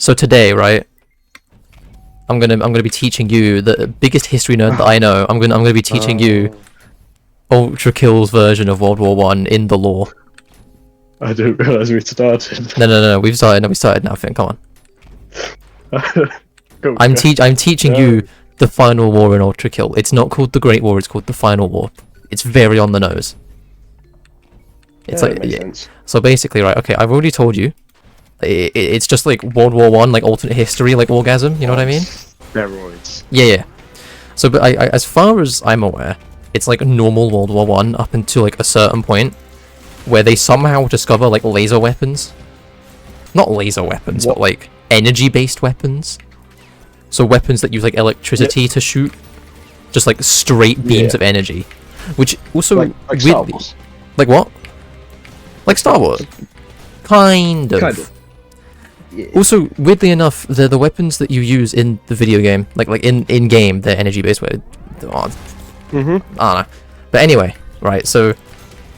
So today, right? I'm gonna be teaching you the biggest history nerd that I know. I'm gonna be teaching you Ultrakill's version of World War One in the lore. I didn't realise we started. No. We've started. No, we started now. Finn, come on. Go, I'm teaching you the final war in Ultrakill. It's not called the Great War. It's called the Final War. It's very on the nose. It's that makes sense. So basically, right? Okay, I've already told you. It's just like World War One, like alternate history, like orgasm. You know what I mean? Steroids. Yeah. So, but I, as far as I'm aware, it's like normal World War One up until like a certain point, where they somehow discover like laser weapons. Not laser weapons, but like energy-based weapons. So weapons that use like electricity to shoot, just like straight beams of energy, which also like Star Wars. Like what? Like Star Wars. Kind of. Yeah. Also, weirdly enough, they're the weapons that you use in the video game. Like in game, they're energy-based weapons. I don't know. But anyway, right, so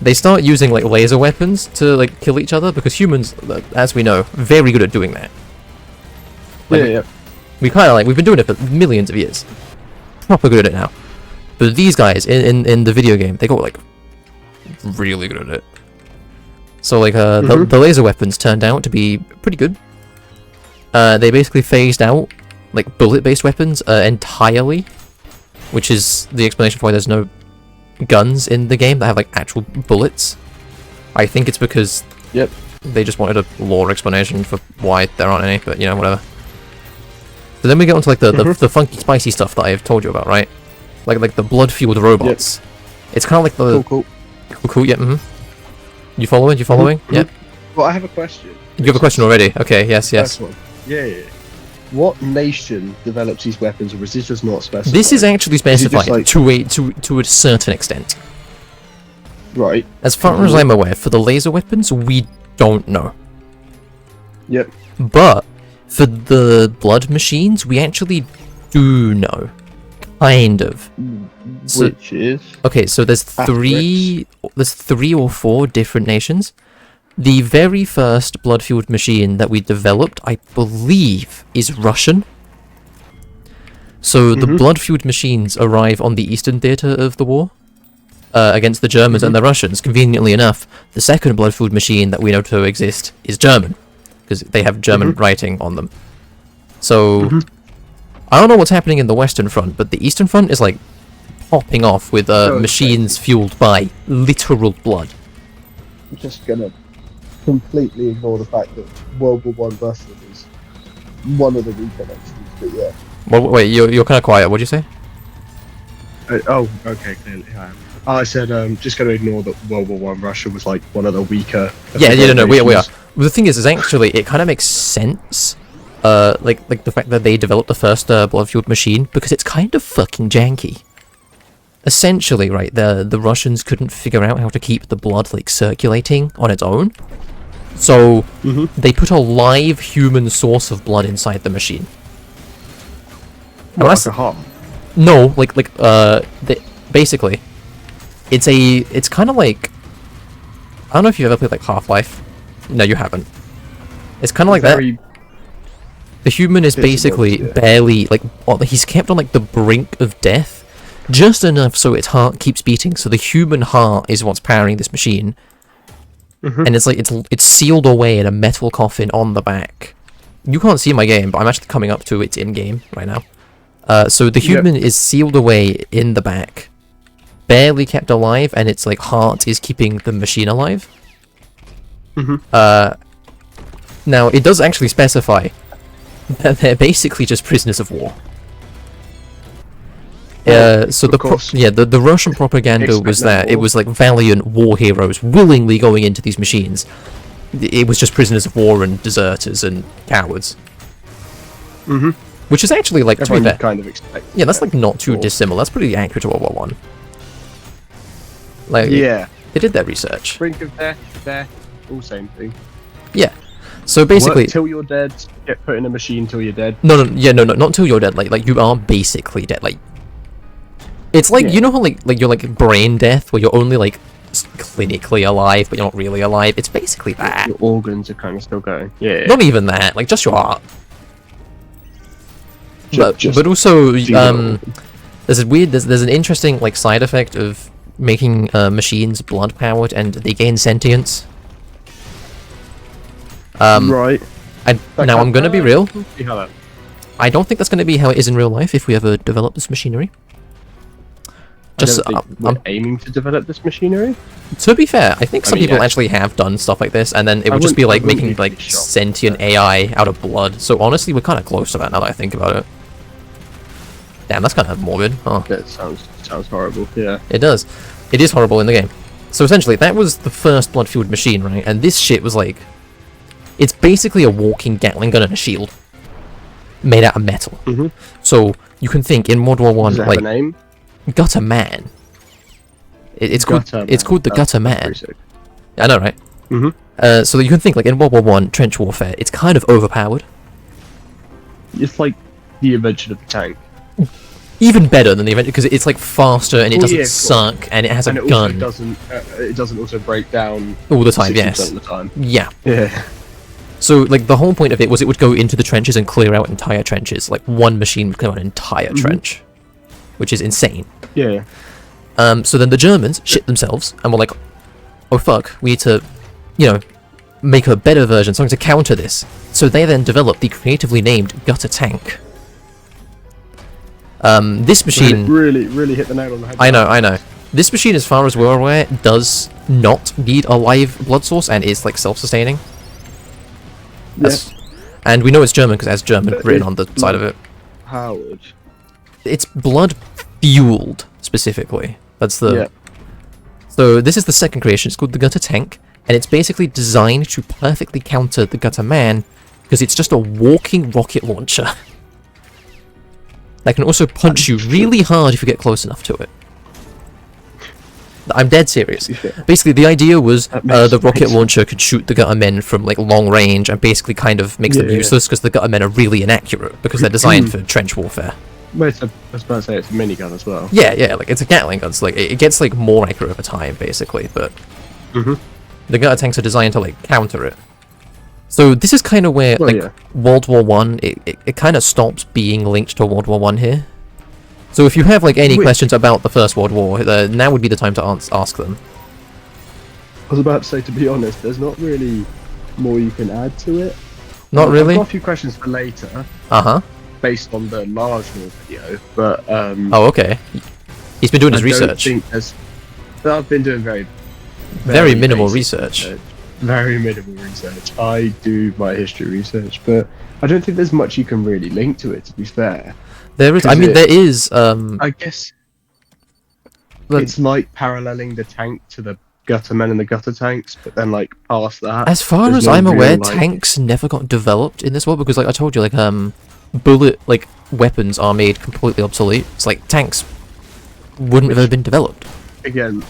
they start using like laser weapons to like kill each other because humans, as we know, very good at doing that. Like, we kind of like, we've been doing it for millions of years. Proper good at it now. But these guys in the video game, they got like really good at it. So like the laser weapons turned out to be pretty good. They basically phased out like bullet-based weapons entirely, which is the explanation for why there's no guns in the game that have like actual bullets. I think it's because they just wanted a lore explanation for why there aren't any, but you know, whatever. So then we get onto like the funky spicy stuff that I've told you about, right? Like the blood-fueled robots. It's kind of like the cool. Yeah. You following? Yep. Well, I have a question. You have a question already? Okay. Yes. Yeah. What nation develops these weapons, or is this just not specified? This is actually specified like... to a certain extent. Right. As far as I'm aware, for the laser weapons, we don't know. Yep. But for the blood machines, we actually do know. Kind of. So, which is? Okay, so there's three or four different nations. The very first blood-fueled machine that we developed, I believe, is Russian. So the blood-fueled machines arrive on the Eastern Theatre of the war against the Germans and the Russians. Conveniently enough, the second blood-fueled machine that we know to exist is German, because they have German writing on them. So I don't know what's happening in the Western Front, but the Eastern Front is like popping off with machines fueled by literal blood. I'm just gonna completely ignore the fact that World War One Russia is one of the weaker nations, but yeah. Well, wait, you're kind of quiet. What'd you say? Okay, clearly I am. I said just gonna ignore that World War One Russia was like one of the weaker. Yeah, no, we are. Well, the thing is actually it kind of makes sense. Like the fact that they developed the first blood-fueled machine, because it's kind of fucking janky. Essentially, right, the Russians couldn't figure out how to keep the blood like circulating on its own, so they put a live human source of blood inside the machine. Like a heart? No, basically, it's kind of like, I don't know if you've ever played like Half-Life. No, you haven't. It's kind of like that. The human is basically barely, like, he's kept on, like, the brink of death, just enough so its heart keeps beating, so the human heart is what's powering this machine. And it's, like, it's sealed away in a metal coffin on the back. You can't see my game, but I'm actually coming up to its in-game right now. So the human is sealed away in the back, barely kept alive, and its, like, heart is keeping the machine alive. Now, it does actually specify they're basically just prisoners of war. So the Russian propaganda was that it was like valiant war heroes willingly going into these machines. It was just prisoners of war and deserters and cowards. Which is actually like, to be fair, kind of expect. Yeah, that's like not too dissimilar. That's pretty accurate to World War One. Like, they did their research. Brink of death, all same thing. Yeah. So basically, work till you're dead, get put in a machine till you're dead. No, not till you're dead. Like you are basically dead. Like, it's like you know how like you're like brain death, where you're only like clinically alive, but you're not really alive. It's basically that. Your organs are kind of still going. Yeah. Not even that. Like just your heart. But also, there's an interesting like side effect of making machines blood powered and they gain sentience. Right. Now I'm gonna be real. I don't think that's gonna be how it is in real life if we ever develop this machinery. Just we're aiming to develop this machinery. To be fair, I think some people actually have done stuff like this, and then it would just be like making like sentient AI out of blood. So honestly, we're kind of close to that now that I think about it. Damn, that's kind of morbid. Oh, that sounds horrible. Yeah, it does. It is horrible in the game. So essentially, that was the first blood-fueled machine, right? And this shit was like, it's basically a walking Gatling gun and a shield made out of metal. So you can think in World War One, like, have a name? Gutter Man. It's called the Gutter Man. I know, right? So you can think like in World War One trench warfare, it's kind of overpowered. It's like the invention of the tank. Even better than the invention because it's like faster and it doesn't suck and it has a gun. It doesn't also break down all the time. Yes. Of the time. Yeah. Yeah. So like the whole point of it was it would go into the trenches and clear out entire trenches. Like one machine would clear out an entire trench, which is insane. Yeah. So then the Germans shit themselves and were like, oh fuck, we need to, make a better version, something to counter this. So they then developed the creatively named Gutter Tank. This machine... Really hit the nail on the head. I know. This machine, as far as we're aware, does not need a live blood source and is like self-sustaining. Yes. And we know it's German because it has German written on the side of it. Howard. It's blood-fueled, specifically. That's the... Yeah. So this is the second creation. It's called the Gutter Tank, and it's basically designed to perfectly counter the Gutter Man because it's just a walking rocket launcher that can also punch you really hard if you get close enough to it. I'm dead serious. Basically, the idea was the rocket launcher could shoot the Gutter Men from like long range and basically kind of makes them useless because the Gutter Men are really inaccurate because they're designed for trench warfare. Well, I was about to say it's a minigun as well. Yeah, like it's a Gatling gun, so like it gets like more accurate over time, basically. But the Gutter tanks are designed to like counter it. So this is kind of where World War One it kind of stops being linked to World War One here. So if you have like any questions about the First World War, now would be the time to ask them. I was about to say, to be honest, there's not really more you can add to it. Not really. I've got a few questions for later. Based on the large war video, but oh, okay. He's been doing his research. I've been doing very minimal research. Very minimal research. I do my history research, but I don't think there's much you can really link to it. To be fair, there is. I mean, there is. I guess it's like paralleling the tank to the Gutter Men and the Gutter tanks, but then like past that. As far as I'm aware, tanks never got developed in this world because, like I told you, like bullet like weapons are made completely obsolete. It's like tanks wouldn't have been developed. Again,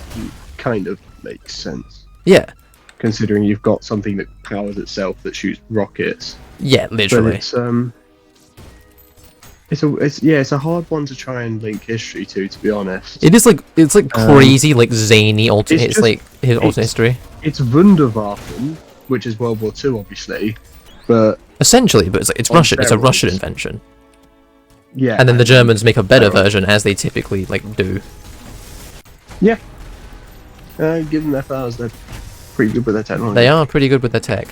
kind of makes sense. Yeah. Considering you've got something that powers itself that shoots rockets. Yeah, literally. But it's a hard one to try and link history to be honest. It is like crazy, like zany alternate. It's like his alternate history. It's Wunderwaffen, which is World War II, obviously, but essentially, but it's Russian. It's a Russian invention. Yeah. And then the Germans make a better version, as they typically like do. Yeah. Given their powers, they're pretty good with their technology. They are pretty good with their tech,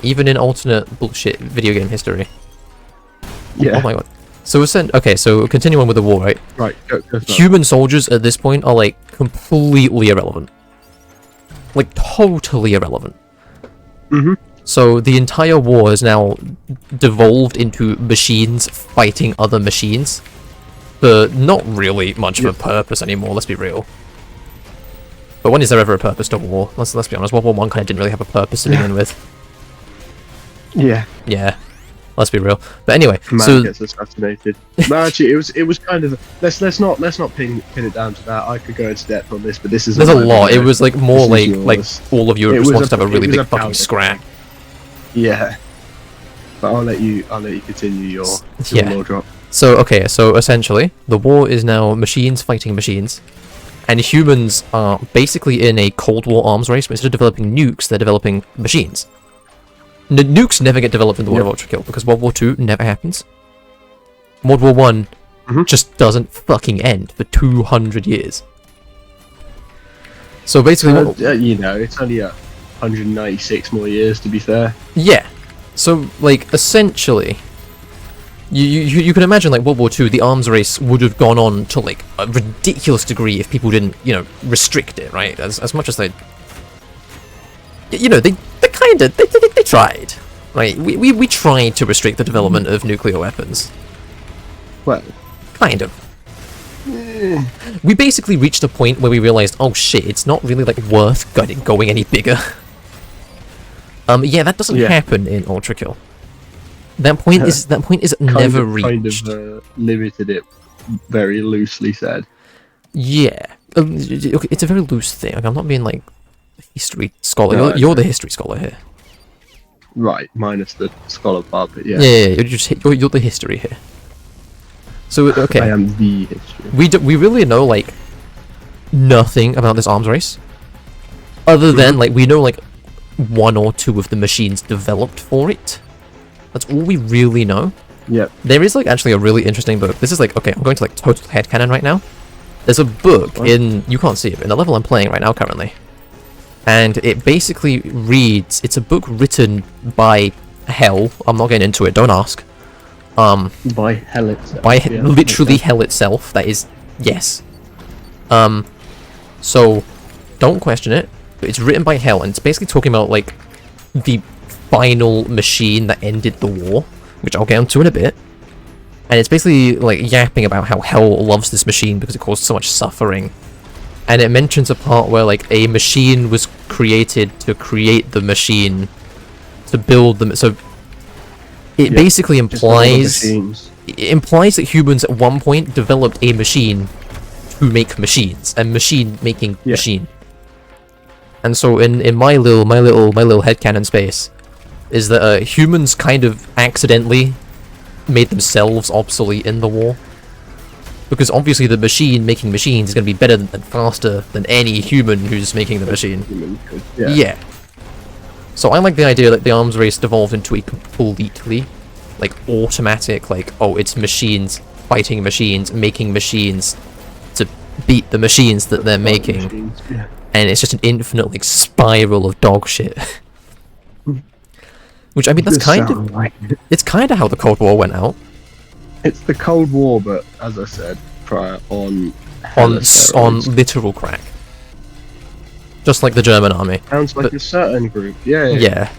even in alternate bullshit video game history. Yeah. Oh my god. So so continue on with the war, right? Right. Go Human soldiers at this point are like completely irrelevant. Like totally irrelevant. So the entire war is now devolved into machines fighting other machines, but not really much of a purpose anymore. Let's be real. But when is there ever a purpose to war? Let's be honest. World War One kind of didn't really have a purpose to begin with. Yeah. Yeah. Let's be real. But anyway, Man gets assassinated. No, actually, it was kind of let's not pin it down to that. I could go into depth on this, but this is there's a lot. It was like more like all of Europe just wants to have a really big fucking scrap. Yeah. But I'll let you continue your lore drop. So so essentially, the war is now machines fighting machines, and humans are basically in a Cold War arms race. But instead of developing nukes, they're developing machines. Nukes never get developed in the World of Ultrakill because World War II never happens. World War One just doesn't fucking end for 200 years. So basically, you know, it's only 196 more years to be fair. yeah. So like essentially, you can imagine like World War II, the arms race would have gone on to like a ridiculous degree if people didn't, you know, restrict it, right? As much as they, you know, they tried, right? We tried to restrict the development of nuclear weapons. Well, kind of. We basically reached a point where we realized, oh shit, it's not really like worth going any bigger. Yeah, that doesn't happen in Ultrakill. That point is never reached. Kind of limited it, very loosely said. Yeah, it's a very loose thing. Like, I'm not being like a history scholar. No, you're the history scholar here. Right, minus the scholar part, but yeah. Yeah, you're the history here. So okay, I am the history. We really know like nothing about this arms race, other than like we know like 1 or 2 of the machines developed for it. That's all we really know. Yep. There is like actually a really interesting book. This is like, okay, I'm going to like total headcanon right now. There's a book in, you can't see it, but in the level I'm playing right now currently. And it basically reads, it's a book written by Hell. I'm not getting into it, don't ask. By Hell itself. By literally Hell itself, that is, yes. So, don't question it, but it's written by Hell, and it's basically talking about like the final machine that ended the war, which I'll get into in a bit. And it's basically like yapping about how Hell loves this machine because it caused so much suffering. And it mentions a part where like a machine was created to create the machine, to build them. So it basically implies that humans at one point developed a machine to make machines, a machine making machine. And so in my little headcanon space is that humans kind of accidentally made themselves obsolete in the war. Because obviously the machine making machines is going to be better and faster than any human who's making the machine. Yeah. So I like the idea that the arms race devolved into a completely, like, automatic, like, oh, it's machines fighting machines, making machines to beat the machines that they're making. And it's just an infinite, like, spiral of dog shit. Which, I mean, that's kind of... It's kind of how the Cold War went out. It's the Cold War, but, as I said, prior on literal crack. Just like the German army. Sounds like a certain group, yeah.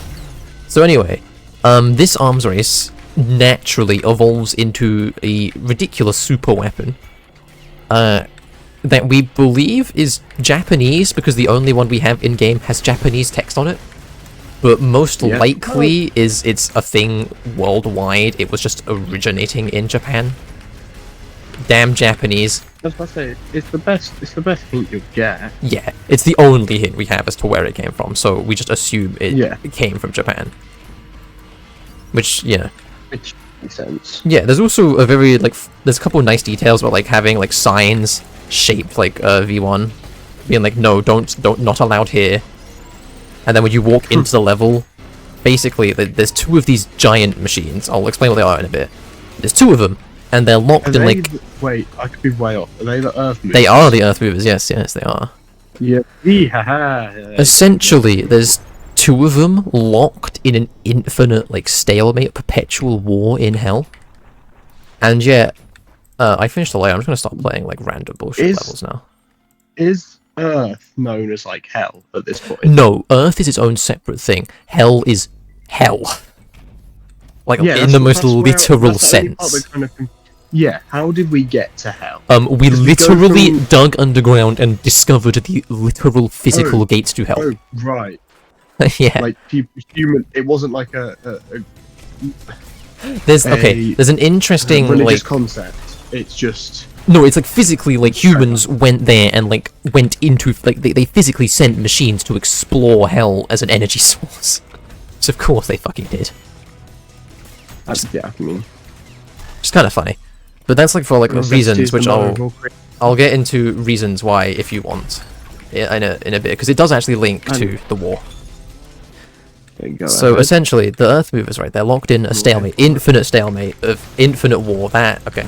So anyway, this arms race naturally evolves into a ridiculous super weapon. That we believe is Japanese, because the only one we have in-game has Japanese text on it. But most likely it's a thing worldwide. It was just originating in Japan. Damn Japanese. I was about to say, it's the best hint you'll get. Yeah, it's the only hint we have as to where it came from, so we just assume it came from Japan. Which Which makes sense. Yeah, there's also a very, like, there's a couple of nice details about, like, having, like, signs shaped like V1. Being like, no, don't, not allowed here. And then when you walk into the level, basically, there's 2 of these giant machines. I'll explain what they are in a bit. There's 2 of them, and they're locked in, like... Wait, I could be way off. Are they the Earth movers? They are the Earth movers, yes, they are. Yeah. Essentially, there's 2 of them locked in an infinite, like, stalemate, perpetual war in Hell. And yeah, I finished the layer. I'm just gonna stop playing, like, random bullshit levels now. Is Earth known as, like, Hell at this point? No, Earth is its own separate thing. Hell is Hell. Like, in the most literal sense. How did we get to Hell? We literally dug underground and discovered the literal physical gates to Hell. Oh, right. Yeah. Like, human, it wasn't like there's an interesting, religious like... concept. It's just... No, it's like physically, like, humans went there and, like, went into, like, they physically sent machines to explore Hell as an energy source. So of course they fucking did. Yeah, I mean... It's kind of funny. But that's, like, for, like, reasons, which I'll get into reasons why, if you want, in a bit, because it does actually link to the war. Go So ahead. essentially, the Earth movers, right? They're locked in a stalemate, infinite stalemate of infinite war. That okay.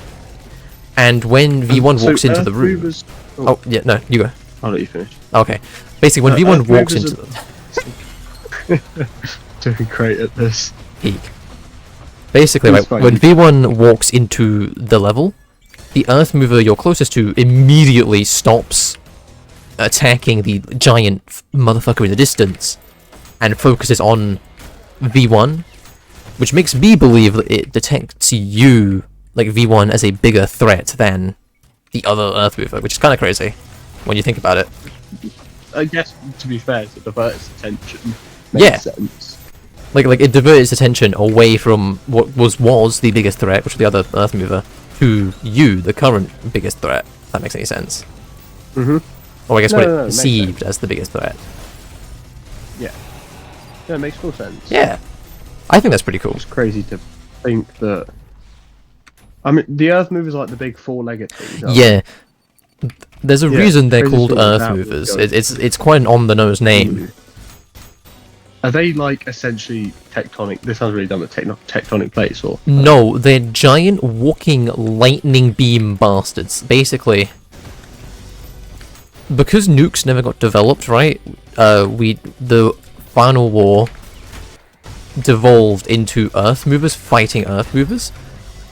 And when V1 So walks into Earth the room, movers- oh yeah, no, you go. I'll let you finish. Okay, basically when V1 Earth walks movers into the Doing great at this. peak, basically, It's right, fine. when V1 walks into the level, the Earth mover you're closest to immediately stops attacking the giant motherfucker in the distance and focuses on V1, which makes me believe that it detects you, like V1, as a bigger threat than the other Earth mover, which is kind of crazy when you think about it. I guess, to be fair, to divert its attention makes Yeah. sense. Like it diverted its attention away from what was the biggest threat, which was the other Earth mover, to you, the current biggest threat. If that makes any sense. Mm-hmm. Or I guess No, what no, it no, it makes perceived as the biggest threat. Yeah, it makes full sense. Yeah, I think that's pretty cool. It's crazy to think that... I mean, the Earth movers are like the big four-legged things. aren't Yeah, there's a Yeah, reason they're crazy called thing Earth about movers. it goes- It's quite an on-the-nose they? name. Are they like essentially tectonic... This sounds really dumb, but tectonic plates, or... No, they're giant walking lightning beam bastards. Basically, because nukes never got developed, right? The final war devolved into Earth movers fighting Earth movers,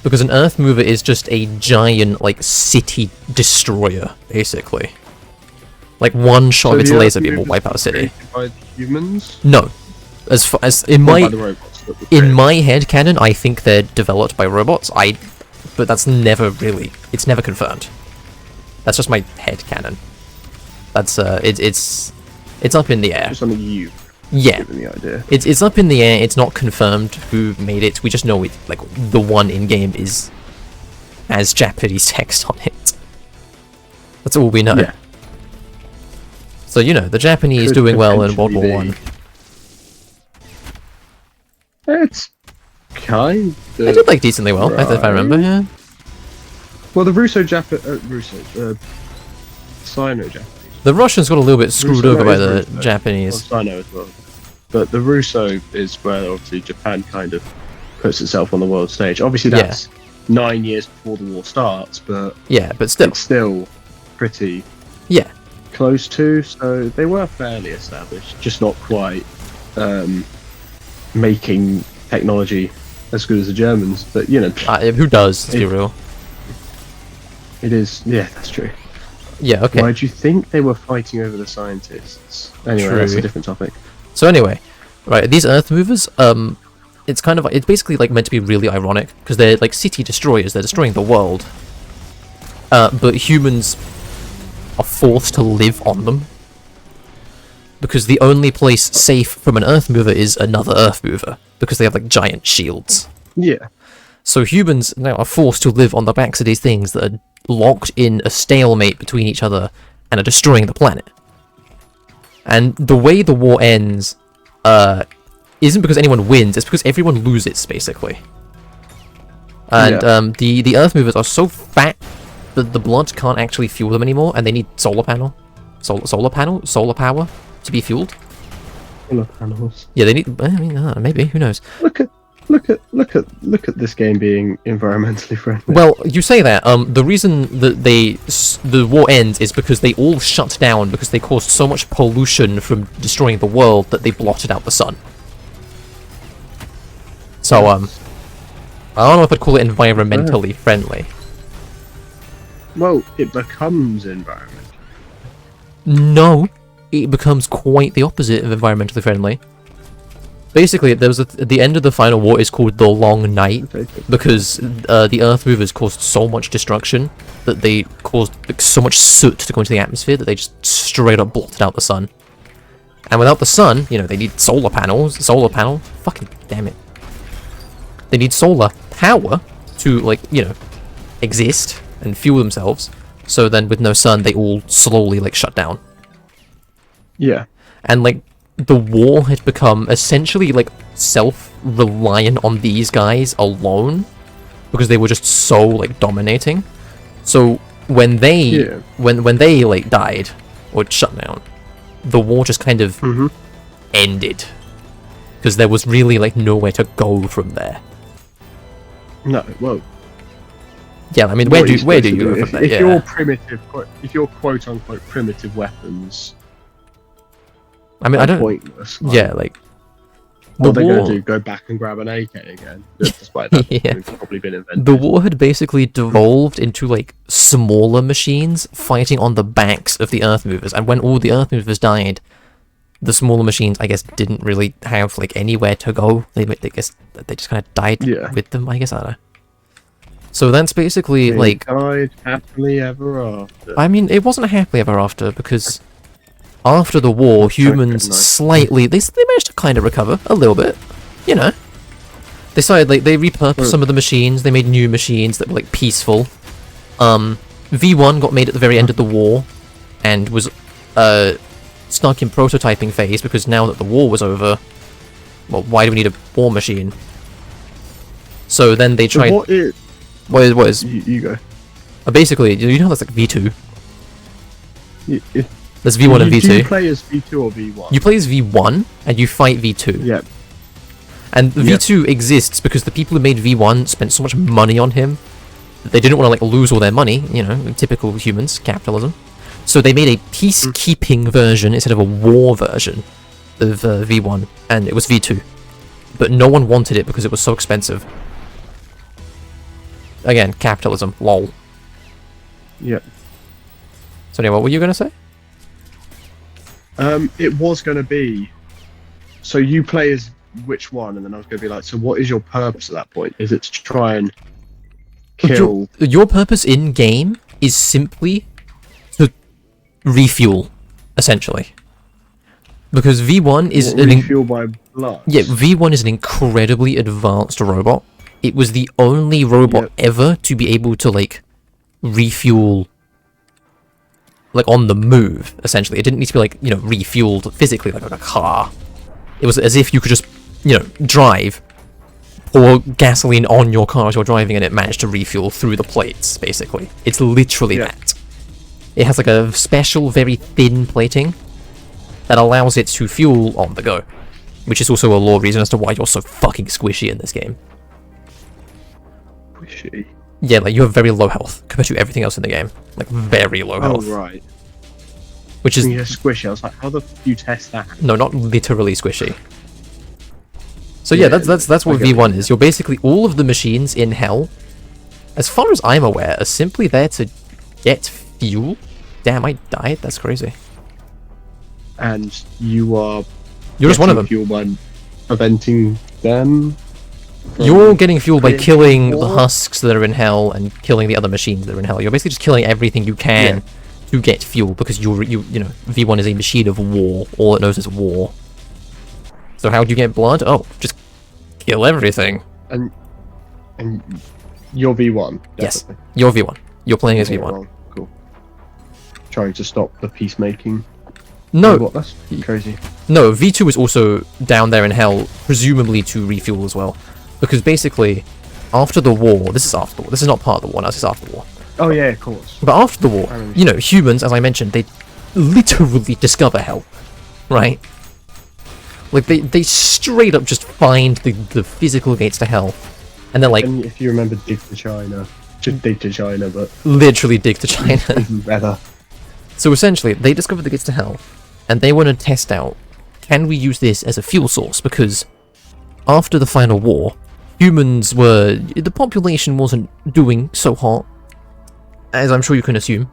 because an Earth mover is just a giant like city destroyer, basically. Like one shot of its the Earth laser beam will movers wipe out a were city. created by humans? No, as far as in Or by my the robots that were in created? my head canon, I think they're developed by robots. But that's never really. It's never confirmed. That's just my head canon. That's it's up in the air. Just something you Yeah, given the idea. it's up in the air. It's not confirmed who made it. We just know it. Like the one in game is has Japanese text on it. That's all we know. Yeah. So you know the Japanese Could doing well in World War potentially One. It's kind of... They did like decently well, if I remember. Yeah. Well, the Sino-Japanese. The Russians got a little bit screwed Russo over by is the Russo. Japanese. Well, Sino as well. But the Russo is where obviously Japan kind of puts itself on the world stage. Obviously Yeah. that's 9 years before the war starts, but Yeah, but still. it's still pretty Yeah. close to, so they were fairly established, just not quite making technology as good as the Germans. But, you know, Who does, let's be real. it is, yeah, that's true. Yeah, okay. Why do you think they were fighting over the scientists? Anyway, that's True. a different topic. So anyway, right, these Earth movers, it's kind of, it's basically like meant to be really ironic, because they're like city destroyers, they're destroying the world. But humans are forced to live on them. Because the only place safe from an Earth mover is another Earth mover, because they have like giant shields. Yeah. So humans now are forced to live on the backs of these things that are locked in a stalemate between each other and are destroying the planet. And the way the war ends isn't because anyone wins, it's because everyone loses, basically. And the Earth movers are so fat that the blood can't actually fuel them anymore, and they need solar power to be fueled. Look, animals. Yeah, they need. I mean, maybe, who knows? Look at this game being environmentally friendly. Well, you say that. The reason that the war ends is because they all shut down because they caused so much pollution from destroying the world that they blotted out the sun. So I don't know if I'd call it environmentally friendly. Well, it becomes environmental. No, it becomes quite the opposite of environmentally friendly. Basically, there was the end of the final war is called the Long Night because the Earth movers caused so much destruction that they caused like, so much soot to go into the atmosphere that they just straight up blotted out the sun. And without the sun, you know, they need solar panels. Fucking damn it. They need solar power to like you know exist and fuel themselves. So then, with no sun, they all slowly like shut down. Yeah. And like the war had become essentially like self-reliant on these guys alone because they were just so like dominating. So when they when they like died or shut down, the war just kind of ended. because there was really like nowhere to go from there. No, well, Yeah, I mean, where do you go from there? If Yeah. you're primitive, if you're quote unquote primitive weapons, I mean, I don't. pointless. Like, Yeah, like what the are they going war. to do? Go back and grab an AK again? Despite that, Yeah. it's probably been invented. The war had basically devolved into like smaller machines fighting on the backs of the Earth movers, and when all the Earth movers died, the smaller machines, I guess, didn't really have like anywhere to go. They just kind of died with them. I guess I don't know. So that's basically They like. died happily ever after. I mean, it wasn't a happily ever after because after the war, That's kinda humans nice. slightly they managed to kind of recover a little bit, you know. They started like they repurposed some of the machines. They made new machines that were like peaceful. V1 got made at the very end of the war, and was stuck in prototyping phase because now that the war was over, well, why do we need a war machine? So then they tried. So What is you go? basically, you know, that's like V2. You- There's V1 and Do V2. you play as V2 or V1? You play as V1 and you fight V2. Yeah. And V2 exists because the people who made V1 spent so much money on him that they didn't want to like lose all their money, you know, typical humans, capitalism. So they made a peacekeeping version instead of a war version of V1, and it was V2. But no one wanted it because it was so expensive. Again, capitalism, lol. Yeah. So anyway, what were you going to say? It was going to be. So you play as which one, and then I was going to be like, so what is your purpose at that point? Is it to try and kill? Your purpose in game is simply to refuel, essentially. Because V1 is refuel by blood? Yeah, V1 is an incredibly advanced robot. It was the only robot ever to be able to like refuel like on the move, essentially. It didn't need to be like, you know, refueled physically like a car. It was as if you could just, you know, drive, pour gasoline on your car as you're driving, and it managed to refuel through the plates, basically. It's literally that. It has like a special, very thin plating that allows it to fuel on the go, which is also a lore reason as to why you're so fucking squishy in this game. Squishy? Yeah, like you have very low health compared to everything else in the game. Like very low health. Oh, right. Which is Yeah, squishy. I was like, how the f do you test that? no, not literally squishy. So yeah, that's what V1 is. You're basically all of the machines in Hell, as far as I'm aware, are simply there to get fuel. Damn, I died. That's crazy. And you are. You're just one of them. Fuel by preventing them. You're getting fuel by creating killing the war? husks that are in Hell and killing the other machines that are in Hell. You're basically just killing everything you can to get fuel because you know V1 is a machine of war. All it knows is war. So how do you get blood? Oh, just kill everything. And you're V1. Yes, Definitely. you're V1. You're playing as Yeah, V1. well, cool. Trying to stop the peacemaking. No, What? That's crazy. no, V2 is also down there in Hell, presumably to refuel as well. Because basically, after the war, this is after the war, this is not part of the war, now this is after the war. Oh yeah, of course. But after the war, you know, humans, as I mentioned, they literally discover Hell, right? Like, they straight up just find the physical gates to Hell, and then, like, And if you remember Dig to China, just Dig to China, but literally dig to China. even better. So essentially, they discover the gates to Hell, and they want to test out, can we use this as a fuel source? Because after the final war, humans were... the population wasn't doing so hot, as I'm sure you can assume,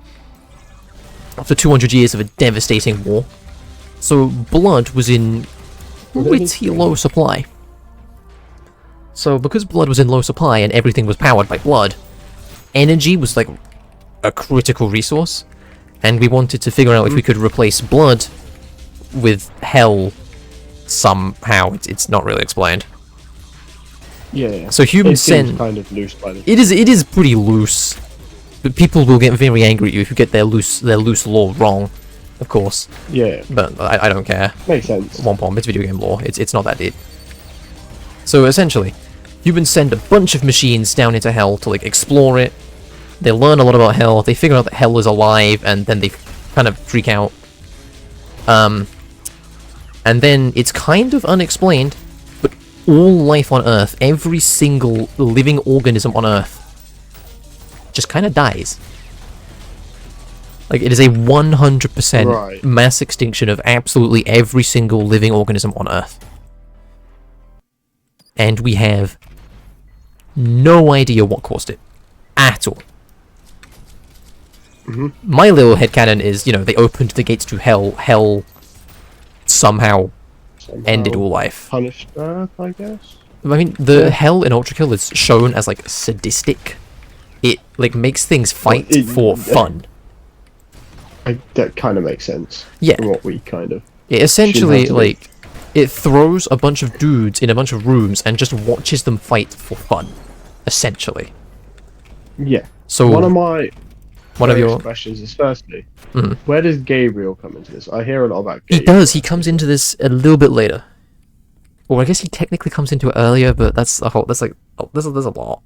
after 200 years of a devastating war. So blood was in pretty low supply. So because blood was in low supply and everything was powered by blood, energy was like a critical resource, and we wanted to figure out if we could replace blood with hell somehow. It's not really explained. Yeah. So humans It seems send... kind of loose by the. It is pretty loose, but people will get very angry at you if you get their loose lore wrong, of course. Yeah. But I don't care. Makes sense. One point, it's video game lore. It's not that deep. So essentially, humans send a bunch of machines down into Hell to like explore it. They learn a lot about Hell. They figure out that Hell is alive, and then they kind of freak out. And then it's kind of unexplained, all life on Earth, every single living organism on Earth, just kind of dies. Like, it is a 100% mass extinction of absolutely every single living organism on Earth. And we have no idea what caused it. At all. My little headcanon is, you know, they opened the gates to hell. Hell somehow ended all life. Punished Earth, I guess? I mean, the hell in Ultrakill is shown as, like, sadistic. It, like, makes things fight for fun. That kind of makes sense. Yeah. From what we kind of... It essentially, like, it throws a bunch of dudes in a bunch of rooms and just watches them fight for fun. Essentially. Yeah. So one of your questions is firstly, where does Gabriel come into this? I hear a lot about Gabriel. He does. He comes into this a little bit later. Or I guess he technically comes into it earlier, but there's a lot.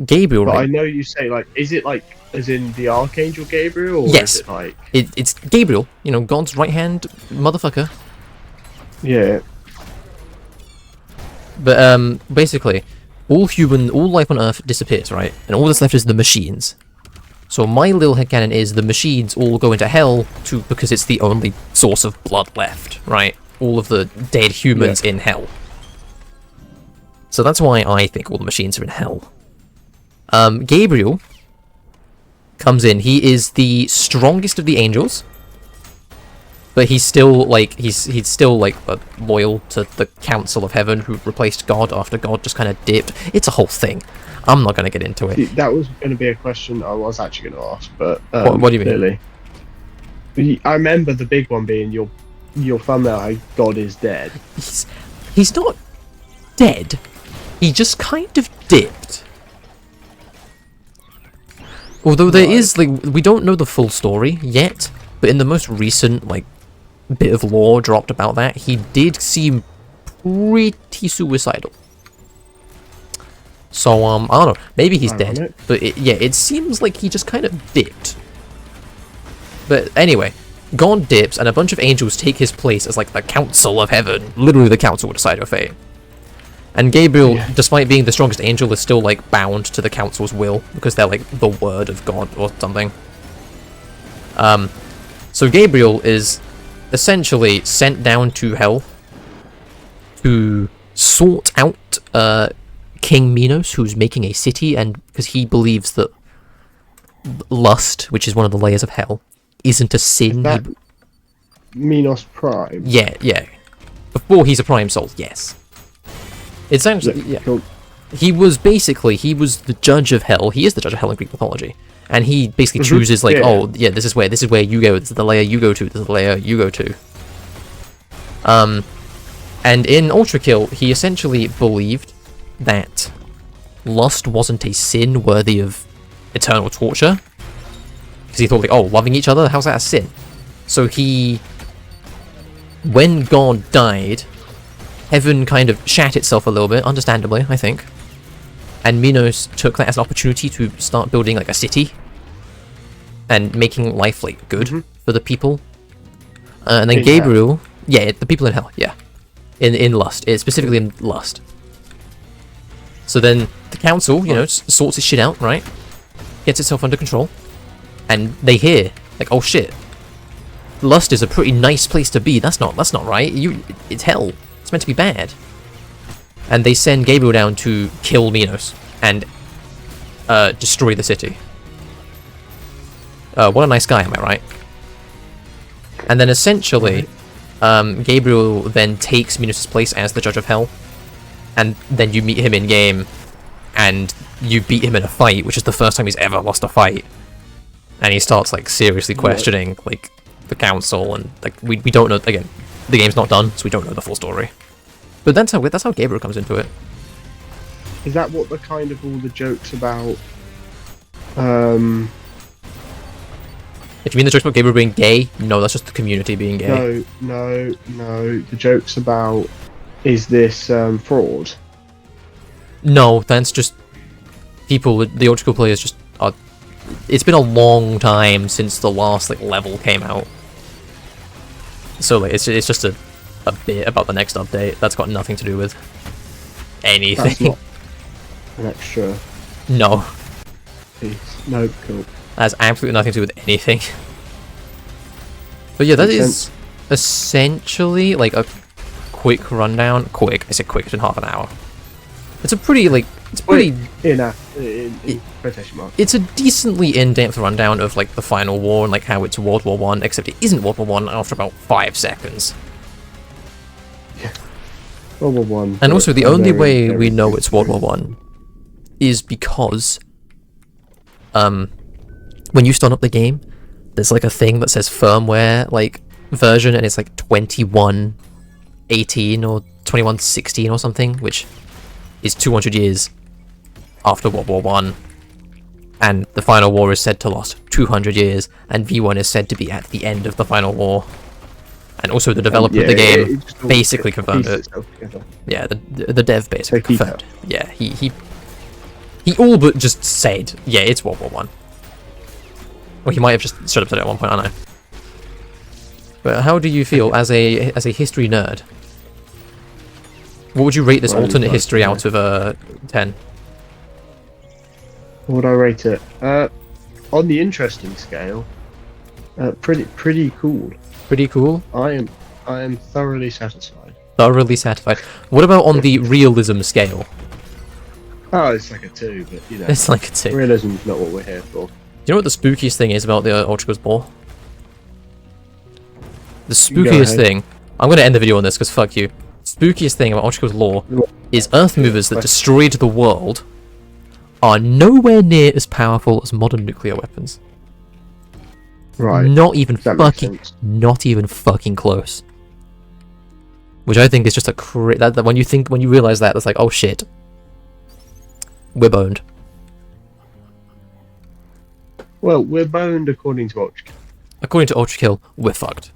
Gabriel. But right? I know you say, like, is it like as in the Archangel Gabriel, or yes. is it like it's Gabriel, you know, God's right hand motherfucker. Yeah. But basically, all life on Earth disappears, right? And all that's left is the machines. So my little headcanon is the machines all go into hell because it's the only source of blood left, right? All of the dead humans in hell. So that's why I think all the machines are in hell. Gabriel comes in. He is the strongest of the angels, but he's still like loyal to the Council of Heaven, who replaced God after God just kind of dipped. It's a whole thing. I'm not going to get into it. See, that was going to be a question I was actually going to ask, but what do you mean? Really, I remember the big one being your thumbnail. God is dead. He's not dead. He just kind of dipped. Although there is, like, we don't know the full story yet, but in the most recent, like, bit of lore dropped about that, he did seem pretty suicidal. So, I don't know, maybe he's dead, but it seems like he just kind of dipped. But anyway, God dips, and a bunch of angels take his place as, like, the Council of Heaven. Literally the Council will decide your fate. And Gabriel, despite being the strongest angel, is still, like, bound to the Council's will, because they're, like, the word of God or something. So Gabriel is essentially sent down to hell to sort out, King Minos, who's making a city, and because he believes that lust, which is one of the layers of hell, isn't a sin. Is that Minos Prime? Yeah. Before he's a prime soul, yes. It's actually, Cool. He was the judge of hell. He is the judge of hell in Greek mythology. And he basically chooses, like, this is where you go, this is the layer you go to, this is the layer you go to. And in Ultrakill, he essentially believed that lust wasn't a sin worthy of eternal torture. Because he thought, like, loving each other, how's that a sin? So when God died, Heaven kind of shat itself a little bit, understandably, I think. And Minos took that as an opportunity to start building, like, a city. And making life, like, good for the people. And then Gabriel... Yeah, the people in hell, yeah. In Lust. Specifically in Lust. So then the council, you know, sorts its shit out, right? Gets itself under control. And they hear, like, oh shit. Lust is a pretty nice place to be. That's not right. It's hell. It's meant to be bad. And they send Gabriel down to kill Minos and destroy the city. What a nice guy, am I right? And then essentially, Gabriel then takes Minos' place as the Judge of Hell. And then you meet him in game, and you beat him in a fight, which is the first time he's ever lost a fight. And he starts, like, seriously questioning, like, the council, and, like, we don't know, again, the game's not done, so we don't know the full story. But that's how Gabriel comes into it. Is that what the kind of all the jokes about? If you mean the jokes about Gabriel being gay, no, that's just the community being gay. No. The jokes about, is this fraud? No, that's just people. The Ultrakill players just are. It's been a long time since the last, like, level came out. So, like, it's just a a bit about the next update. That's got nothing to do with That's anything. not an extra No, piece. No, cool. that has absolutely nothing to do with anything. But yeah, that Makes is sense. essentially like a quick rundown. Quick, I said quick, it's been half an hour. It's a pretty In quotation marks. it's a decently in-depth rundown of like the final war and like how it's World War One, except it isn't World War One after about 5 seconds. World War One. And also, the but only very, way very we know quick it's World War experience. One is because, when you start up the game, there's like a thing that says firmware like version, and it's like 2118 or 2116 or something, which is 200 years after World War One, and the final war is said to last 200 years, and V1 is said to be at the end of the final war. And also, the developer of the game it just all basically confirmed pieces it. itself together. Yeah, the dev basically So he confirmed. Yeah, he all but just said, yeah, it's World War One. Well, he might have just straight up said it at one point, I don't know. But how do you feel as a history nerd? What would you rate this Well, alternate you've got history to- out of 10? What would I rate it? On the interesting scale, pretty cool. Pretty cool. I am thoroughly satisfied. Thoroughly satisfied. What about on the realism scale? Oh, it's like a 2, but you know, It's like a 2. realism's not what we're here for. You know what the spookiest thing is about the Ultracill's Ball? The Go spookiest ahead. thing... I'm going to end the video on this, because fuck you. Spookiest thing about Ultracill's lore is Earth movers that destroyed the world are nowhere near as powerful as modern nuclear weapons. Right. Not even That makes fucking... sense. Not even fucking close. Which I think is just a that when you realize that, it's like, oh shit. We're boned. Well, we're boned according to Ultrakill. According to Ultrakill, we're fucked.